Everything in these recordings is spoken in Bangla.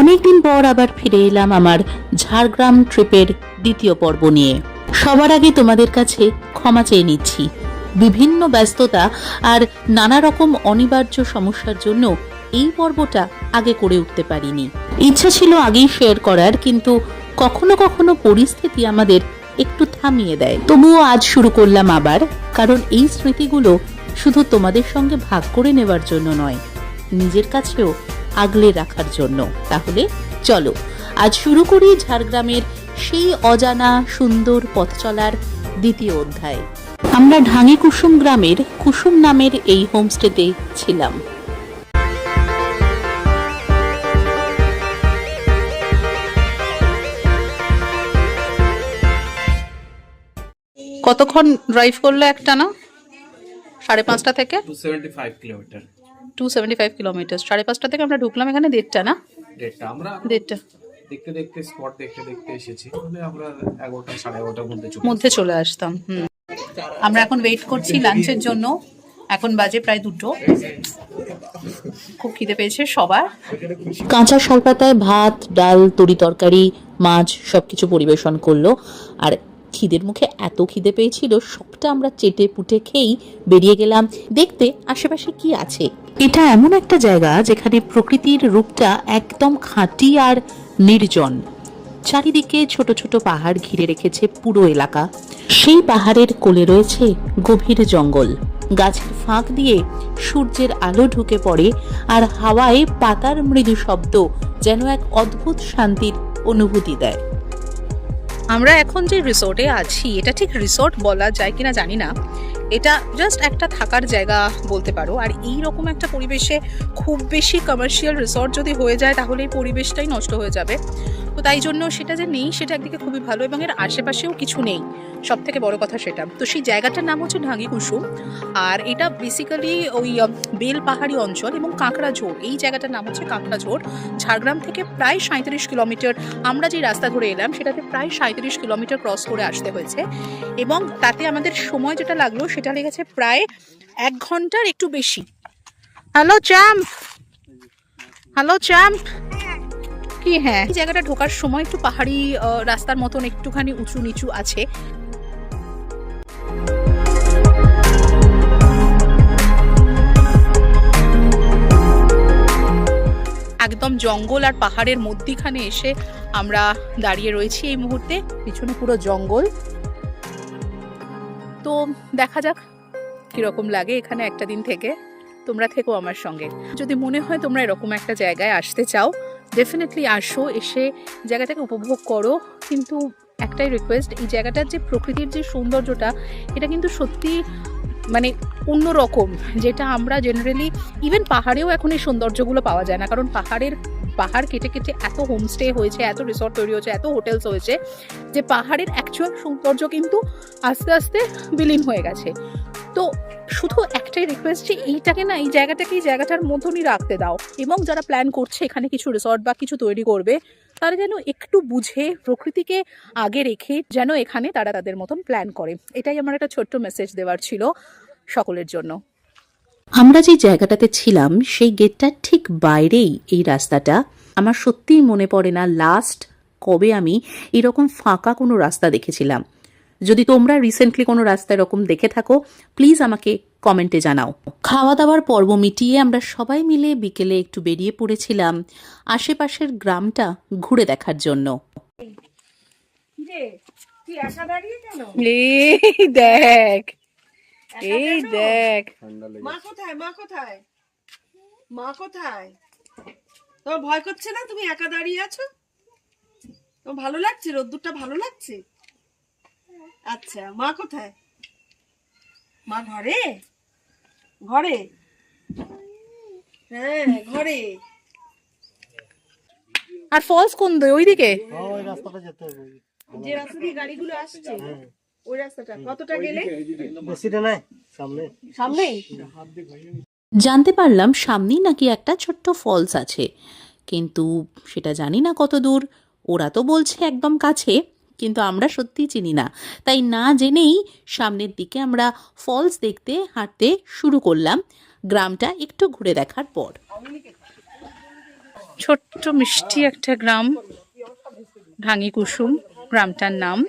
অনেকদিন পর আবার ফিরে এলাম আমার ঝাড়গ্রাম ট্রিপের দ্বিতীয় পর্ব নিয়ে। সবার আগে তোমাদের কাছে ক্ষমা চেয়ে নিচ্ছি। বিভিন্ন ব্যস্ততা আর নানা রকম অনিবার্য সমস্যার জন্য এই পর্বটা আগে করে উঠতে পারিনি। ইচ্ছা ছিল আগেই শেয়ার করার, কিন্তু কখনো কখনো পরিস্থিতি আমাদের একটু থামিয়ে দেয়। তবুও আজ শুরু করলাম আবার, কারণ এই স্মৃতিগুলো শুধু তোমাদের সঙ্গে ভাগ করে নেওয়ার জন্য নয়, নিজের কাছেও আগলে রাখার জন্য। তাহলে চলো আজ শুরু করি ঝাড়গ্রামের সেই অজানা সুন্দর পথ চলার দ্বিতীয় অধ্যায়। আমরা ঢাঙ্গি কুসুম গ্রামের কুসুম নামের এই হোমস্টেতে ছিলাম। কতক্ষণ ড্রাইভ করলো একটা না? 5:30 থেকে 275 কিলোমিটার। 275 কিলোমিটার। 5:30 থেকে আমরা ঢুকলাম এখানে 1:30 না? 1:30 আমরা 1:30 দেখতে দেখতে স্পট দেখতে দেখতে এসেছি। তাহলে আমরা 11টা 11:30 মধ্যে চলে আসতাম। আমরা এখন ওয়েট করছি লাঞ্চের জন্য। এখন বাজে প্রায় 2টো। খুব খিদে পেয়েছে সবার। কাঁচা শালপাতায় ভাত, ডাল, তরি তরকারি, মাছ সবকিছু পরিবেশন করলো। আর খিদের মুখে এত খিদে পেয়েছিল, সবটা আমরা চেটে পুটে খেয়েই বেরিয়ে গেলাম দেখতে আশেপাশে কি আছে। এটা এমন একটা জায়গা যেখানে প্রকৃতির রূপটা একদম খাঁটি আর নির্জন। চারিদিকে ছোট ছোট পাহাড় ঘিরে রেখেছে পুরো এলাকা। সেই পাহাড়ের কোলে রয়েছে গভীর জঙ্গল। গাছের ফাঁক দিয়ে সূর্যের আলো ঢুকে পড়ে, আর হাওয়ায় পাতার মৃদু শব্দ যেন এক অদ্ভুত শান্তির অনুভূতি দেয়। আমরা এখন যে রিসোর্টে আছি, এটা ঠিক রিসোর্ট বলা যায় কিনা জানি না, এটা জাস্ট একটা থাকার জায়গা বলতে পারো। আর এই রকম একটা পরিবেশে খুব বেশি কমার্শিয়াল রিসোর্ট যদি হয়ে যায় তাহলে এই পরিবেশটাই নষ্ট হয়ে যাবে। তো তাই জন্য সেটা যে নেই সেটা একদিকে খুবই ভালো, এবং এর আশেপাশেও কিছু নেই, সব থেকে বড় কথা সেটা। তো সেই জায়গাটার নাম হচ্ছে ঢাঙ্গি কুসুম, আর এটা বেসিক্যালি ওই বেল পাহাড়ি অঞ্চল এবং কাঁকড়াঝোড়, এই জায়গাটার নাম হচ্ছে কাঁকড়াঝোড়। ঝাড়গ্রাম থেকে প্রায় 37 কিলোমিটার। আমরা যে রাস্তা ধরে এলাম সেটাতে প্রায় 37 কিলোমিটার ক্রস করে আসতে হয়েছে, এবং তাতে আমাদের সময় যেটা লাগলো সেটা লেগেছে প্রায় 1 ঘন্টার একটু বেশি। Hello champ, hello champ. কি হ্যাঁ, এই জায়গাটা ঢোকার সময় একটু পাহাড়ি রাস্তার মতন একটুখানি উঁচু নিচু আছে। একদম জঙ্গল আর পাহাড়ের মধ্যিখানে এসে আমরা দাঁড়িয়ে রয়েছি এই মুহূর্তে। পিছনে পুরো জঙ্গল। তো দেখা যাক কিরকম লাগে এখানে একটা দিন থেকে। তোমরা থেকো আমার সঙ্গে। যদি মনে হয় তোমরা এরকম একটা জায়গায় আসতে চাও, ডেফিনেটলি আসো, এসে জায়গাটাকে উপভোগ করো। কিন্তু একটাই রিকোয়েস্ট, এই জায়গাটার যে প্রকৃতির যে সৌন্দর্যটা, এটা কিন্তু সত্যি মানে অন্যরকম, যেটা আমরা জেনারেলি ইভেন পাহাড়েও এখন এই সৌন্দর্যগুলো পাওয়া যায় না। কারণ পাহাড় কেটে কেটে এত হোমস্টে হয়েছে, এত রিসর্ট তৈরি হয়েছে, এত হোটেলস হয়েছে, যে পাহাড়ের অ্যাকচুয়াল সৌন্দর্য কিন্তু আস্তে আস্তে বিলীন হয়ে গেছে। তো শুধু একটাই রিকোয়েস্ট, যে এইটাকে না, এই জায়গাটাকে এই জায়গাটার মতনই রাখতে দাও। এবং যারা প্ল্যান করছে এখানে কিছু রিসর্ট বা কিছু তৈরি করবে, তারা যেন একটু বুঝে প্রকৃতিকে আগে রেখে যেন এখানে তারা তাদের মতন প্ল্যান করে। এটাই আমার একটা ছোট্ট মেসেজ দেওয়ার ছিল সকলের জন্য। আমরা যে জায়গাটাতে ছিলাম সেই গেটটার ঠিক বাইরেই এই রাস্তাটা। আমার সত্যিই মনে পড়ে না লাস্ট কবে আমি এরকম ফাঁকা কোনো রাস্তা দেখেছিলাম। যদি তোমরা রিসেন্টলি কোনো রাস্তা এরকম দেখে থাকো, প্লিজ আমাকে কমেন্টে জানাও। খাওয়া দাওয়ার পর্ব মিটিয়ে আমরা সবাই মিলে বিকেলে একটু বেরিয়ে পড়েছিলাম আশেপাশের গ্রামটা ঘুরে দেখার জন্য। এই দেখ, এই দেখ, মা কোথায়? মা কোথায়? মা কোথায়? তোমার ভয় করছে না? তুমি একা দাঁড়িয়ে আছো? তোমার ভালো লাগছে? রোদ্দুরটা ভালো লাগছে? আচ্ছা, মা কোথায়? মা ঘরে? ঘরে? হ্যাঁ, ঘরে। আর ফলস কোন ওইদিকে? ওই রাস্তাটা যেতে হবে, যে রাস্তা দিয়ে গাড়িগুলো আসছে ওই রাস্তাটা। কতটা গেলে? বেশিটা নাই, সামনে সামনেই। জানতে পারলাম সামনেই নাকি একটা ছোট্ট ফলস আছে, কিন্তু সেটা জানি না কত দূর। ওরা তো বলছে একদম কাছে, কিন্তু আমরা সত্যিই চিনি না। তাই না জেনেই সামনের দিকে আমরা ফলস দেখতে হাঁটতে শুরু করলাম গ্রামটা একটু ঘুরে দেখার পর। ছোট্ট মিষ্টি একটা গ্রাম, ঢাঙ্গি কুসুম গ্রামটার নাম।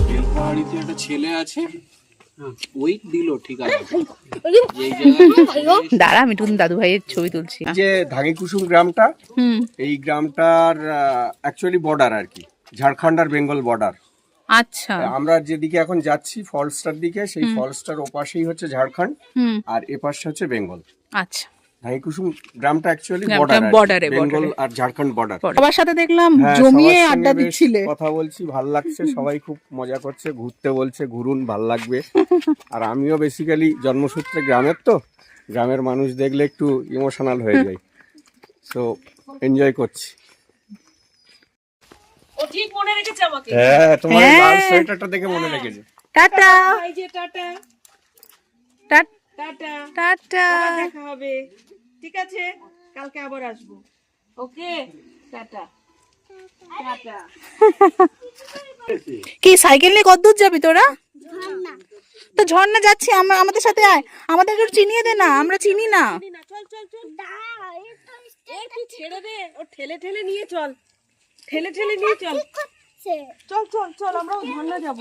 বেলপাহাড়িতে একটা ছেলে আছে, ওই দিল ঠিক আছে। দাঁড়া, আমি টুন দাদু ভাইয়ের ছবি তুলছি। যে ধাগি কুসুম গ্রামটা, হুম, এই গ্রামটার অ্যাকচুয়ালি বর্ডার আর কি, ঝাড়খণ্ড আর বেঙ্গল বর্ডার। আচ্ছা। আমরা যেদিকে এখন যাচ্ছি ফলসটার দিকে, সেই ফলসটার ওপাশেই হচ্ছে ঝাড়খণ্ড হুম, আর এপাশে হচ্ছে বেঙ্গল। আচ্ছা। ধাগি কুসুম গ্রামটা অ্যাকচুয়ালি গ্রামটা বর্ডারে, border-এ, বেঙ্গল border-এ। আর ঝাড়খণ্ড বর্ডার। সবার সাথে দেখলাম হ্যাঁ, জমিয়ে সবার আড্ডা সঙ্গে বেশ দিচ্ছিলে। কথা বলছি, ভাল লাগছে, সবাই খুব মজা করছে, ঘুরতে বলছে ঘুরুন, ভাল লাগবে। আর আমিও বেসিক্যালি জন্মসূত্রে গ্রামের, তো গ্রামের মানুষ দেখলে একটু ইমোশনাল হয়ে যাই, সো এনজয় করছি। ও ঠিক মনে রেখেছে আমাকে। হ্যাঁ, তোমার এই লাল হ্যাঁ। সোয়েটারটা দেখে মনে রেখেছে। টাটা এই যে টাটা টাটা টাটা, টাটা। আবার দেখা হবে। ঠিক আছে, কালকে আবার আসবো। ওকে, টাটা টাটা। কি সাইকেল নিয়ে কতদূর যাবি তোরা? তো ঝর্ণা যাচ্ছি, আমাদের সাথে আয়, আমাদেরকে একটু চিনিয়ে দে না, আমরা চিনি না। চল চল চল, একটু ছেড়ে দে, ও ঠেলে ঠেলে নিয়ে চল, ঠেলে ঠেলে নিয়ে চল। চল চল চল, আমরা ঝর্ণা যাবো।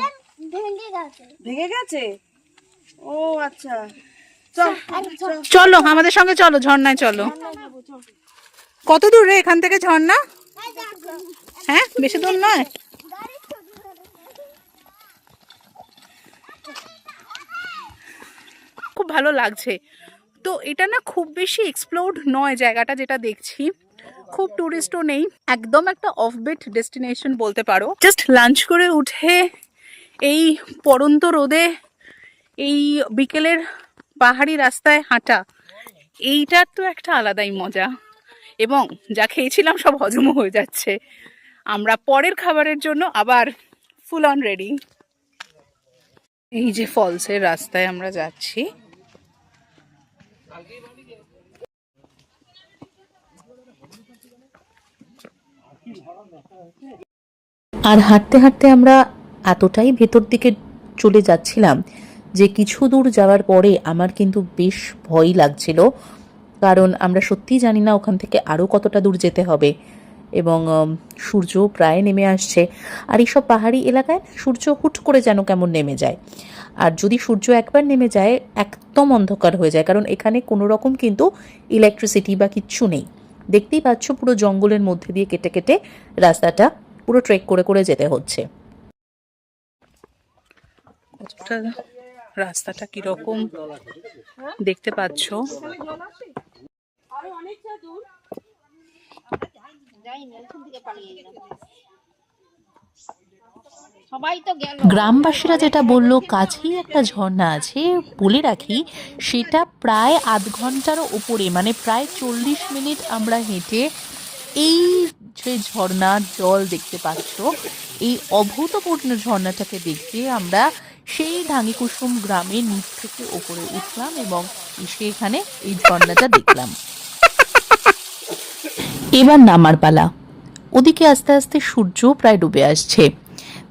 ভেঙে গেছে? ও আচ্ছা, চল চল। চলো আমাদের সঙ্গে, চলো ঝর্ণায় চলো। কত দূর রে এখান থেকে ঝর্ণা? হ্যাঁ, বেশি দূর নয়। খুব ভালো লাগছে। তো এটা না খুব বেশি এক্সপ্লোর্ড নয় জায়গাটা, যেটা দেখছি খুব টুরিস্টও নেই, একদম একটা অফবিট ডেস্টিনেশন বলতে পারো। জাস্ট লাঞ্চ করে উঠে এই পড়ন্ত রোদে এই বিকেলের পাহাড়ি রাস্তায় হাঁটা, এইটার তো একটা আলাদাই মজা। এবং যা খেয়েছিলাম সব হজমও হয়ে যাচ্ছে। আমরা পরের খাবারের জন্য আবার ফুল অন রেডি। এই যে ফলসের রাস্তায় আমরা যাচ্ছি। আর হাঁটতে হাঁটতে আমরা এতটাই ভেতর দিকে চলে যাচ্ছিলাম যে কিছু দূর যাওয়ার পরে আমার কিন্তু বেশ ভয় লাগছিল, কারণ আমরা সত্যিই জানি না ওখান থেকে আরও কতটা দূর যেতে হবে, এবং সূর্য প্রায় নেমে আসছে। আর এইসব পাহাড়ি এলাকায় সূর্য হুট করে যেন কেমন নেমে যায়, আর যদি সূর্য একবার নেমে যায় একদম অন্ধকার হয়ে যায়, কারণ এখানে কোনো রকম কিন্তু ইলেকট্রিসিটি বা কিচ্ছু নেই। দেখতেই পাচ্ছ পুরো জঙ্গলের মধ্যে দিয়ে কেটে কেটে রাস্তাটা পুরো ট্রেক করে করে যেতে হচ্ছে। রাস্তাটা কিরকম দেখতে পাচ্ছ। আরো অনেকটা দূর। গ্রামবাসীরা যেটা বললো কাছেই একটা ঝর্ণা আছে, বলে রাখি সেটা প্রায় আধ ঘন্টারও উপরে, মানে প্রায় 40 মিনিট আমরা হেঁটে এই যে ঝর্ণার জল দেখতে পাচ্ছ, এই অভূতপূর্ণ ঝর্ণাটাকে দেখতে আমরা সেই ঢাঙ্গি কুসুম গ্রামের নিচ থেকে ওপরে উঠলাম এবং এসে এখানে এই ঝর্ণাটা দেখলাম। এবার নামার পালা। ওদিকে আস্তে আস্তে সূর্য প্রায় ডুবে আসছে,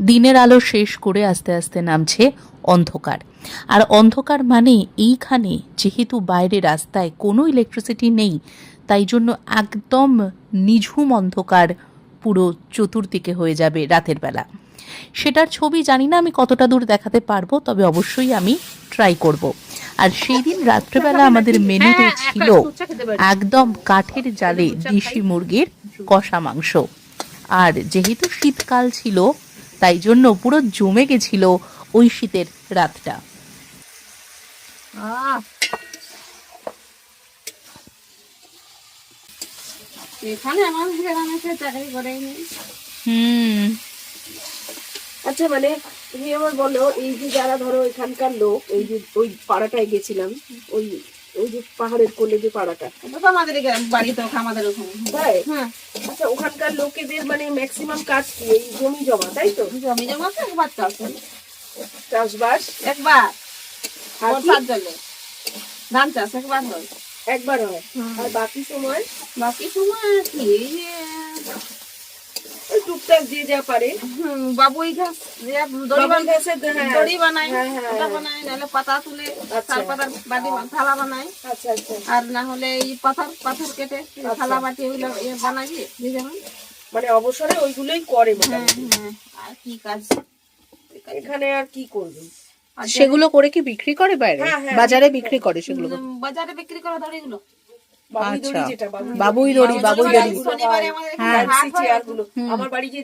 দিনের আলো শেষ করে আস্তে আস্তে নামছে অন্ধকার। আর অন্ধকার মানে এইখানে যেহেতু বাইরে রাস্তায় কোনো ইলেকট্রিসিটি নেই, তাই জন্য একদম নিঝুম অন্ধকার পুরো চতুর্দিকে হয়ে যাবে রাতের বেলা। সেটার ছবি জানি না আমি কতটা দূর দেখাতে পারবো, তবে অবশ্যই আমি ট্রাই করব। আর সেই দিন রাত্রেবেলা আমাদের মেনুতে ছিল একদম কাঠের জালে দেশি মুরগির কষা মাংস। আর যেহেতু শীতকাল ছিল তাই জন্য পুরো জমে গেছিল ওই শীতের রাতটা। এখানে আমার গ্রামে চাকরি করেনি। হুম, আচ্ছা, মানে তুমি আমার বলো, এই যে যারা ধরো এখানকার লোক, এই যে ওই পাড়াটায় গেছিলাম, ওই ওই যে পাহাড়ের কোলে যে পাড়াটা, আমাদের বাড়িতে আমাদের ওখানে তাই? হ্যাঁ আচ্ছা, ওখানকার লোকেদের মানে ম্যাক্সিমাম কাজ কি? এই জমি জমা, তাই তো? জমি জমা তো একবার চাষ হয়। চাষবাস একবার আর কি? বর্ষার জলে ধান চাষ একবার হয়। একবার হয়, আর বাকি সময় বাকি সময় আর কি ওই টুকটাক যে যা পারে। বাবুই ঘাস যে দড়ি বাবুই ঘাসের, হ্যাঁ। দড়ি বানায়, হ্যাঁ, হ্যাঁ, ওটা হ্যাঁ। বানায়, নাহলে পাতা তুলে আচ্ছা। তার পাতার বাটি থালা বানায়, আচ্ছা আচ্ছা, আর না হলে এই পাথর কেটে থালা বাটি ওগুলো বানাই দিয়ে যেমন। মানে অবসরে ওইগুলোই করে মোটামুটি। হ্যাঁ, আর কি কাজ এখানে আর কি করবে? সেগুলো করে কি বিক্রি করে বাইরে, হ্যাঁ, হ্যাঁ। বাজারে বিক্রি করে সেগুলো? বাজারে বিক্রি করা দড়িগুলো বাবুই দড়ি, আচ্ছা। যেটা বাবুই দড়ি, বাবুই দড়ি। শনিবারে আমাদের এখানে হ্যাঁ। হাট হয়। চেয়ারগুলো আমার বাড়ি যে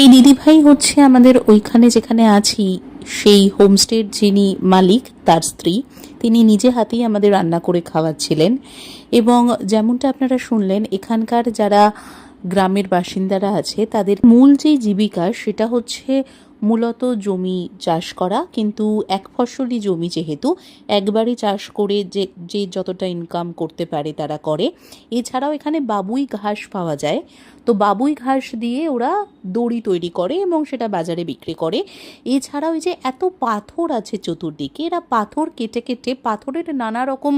এই দিদিভাই হচ্ছে আমাদের ওইখানে যেখানে আছি সেই হোমস্টের যিনি মালিক, তার স্ত্রী। তিনি নিজে হাতেই আমাদের রান্না করে খাওয়াচ্ছিলেন। এবং যেমনটা আপনারা শুনলেন, এখানকার যারা গ্রামের বাসিন্দারা আছে তাদের মূল যেই জীবিকা সেটা হচ্ছে মূলত জমি চাষ করা, কিন্তু এক ফসলি জমি যেহেতু একবারই চাষ করে যে যতটা ইনকাম করতে পারে তারা করে। এছাড়াও এখানে বাবুই ঘাস পাওয়া যায়, তো বাবুই ঘাস দিয়ে ওরা দড়ি তৈরি করে এবং সেটা বাজারে বিক্রি করে। এছাড়াও এই যে এত পাথর আছে চতুর্দিকে, এরা পাথর কেটে কেটে পাথরের নানা রকম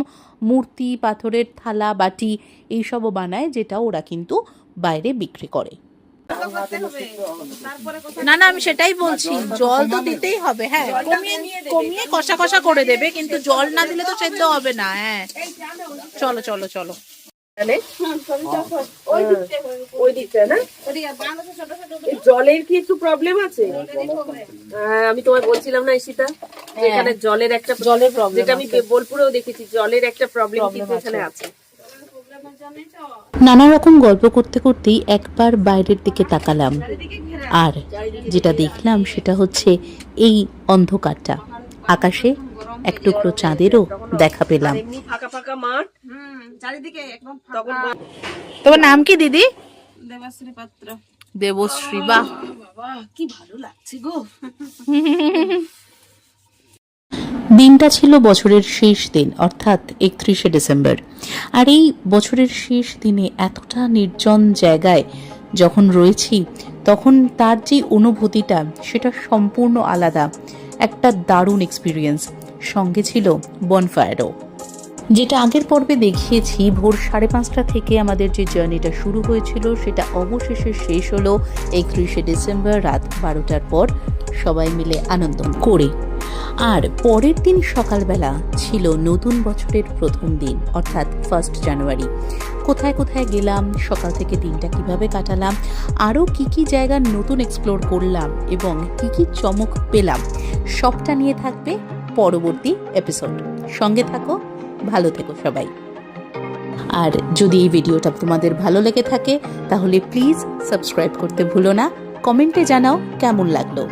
মূর্তি, পাথরের থালা বাটি এইসবও বানায়, যেটা ওরা কিন্তু বাইরে বিক্রি করে। না না, আমি সেটাই বলছি, জল তো দিতেই হবে। হ্যাঁ, কমিয়ে কমিয়ে কষা কষা করে দেবে, কিন্তু জল না দিলে তো সেদ্ধ হবে না। হ্যাঁ, চলো চলো চলো। জানে ওই দিকটা না, এই জলের কি একটু প্রবলেম আছে? আমি তোমায় বলছিলাম না ঈশিতা, যে এখানে জলের একটা প্রবলেম, যেটা আমি বোলপুরেও দেখেছি, জলের একটা প্রবলেম কিন্তু এখানে আছে। নানা রকম গল্প করতে করতেই একবার বাইরের দিকে তাকালাম, আর যেটা দেখলাম সেটা হচ্ছে এই অন্ধকারটা। আকাশে এক টুকরো চাঁদেরও দেখা পেলাম। এমনি ফাঁকা ফাঁকা মাঠ, চারিদিকে একদম তখন তোমার নাম কি দিদি? দেবাশ্রী পাত্র। দেবশ্রী। বাহ, বাবা কি ভালো লাগছে গো। দিনটা ছিল বছরের শেষ দিন, অর্থাৎ 31শে ডিসেম্বর। আর এই বছরের শেষ দিনে এতটা নির্জন জায়গায় যখন রয়েছি, তখন তার যে অনুভূতিটা সেটা সম্পূর্ণ আলাদা, একটা দারুণ এক্সপিরিয়েন্স। সঙ্গে ছিল বনফায়ারও। যেটা আগের পর্বে দেখিয়েছি, ভোর 5:30 থেকে আমাদের যে জার্নিটা শুরু হয়েছিল সেটা অবশেষে শেষ হলো 31শে ডিসেম্বর রাত 12টার পর, সবাই মিলে আনন্দ করে। আর পরের দিন সকালবেলা ছিল নতুন বছরের প্রথম দিন, অর্থাৎ 1 জানুয়ারি। কোথায় কোথায় গেলাম, সকাল থেকে দিনটা কিভাবে কাটালাম, আরও কি কি জায়গা নতুন এক্সপ্লোর করলাম এবং কি কি চমক পেলাম, সবটা নিয়ে থাকবে পরবর্তী এপিসোড। সঙ্গে থাকো, ভালো থেকো সবাই। আর যদি এই ভিডিওটা তোমাদের ভালো লেগে থাকে তাহলে প্লিজ সাবস্ক্রাইব করতে ভুলো না। কমেন্টে জানাও কেমন লাগলো।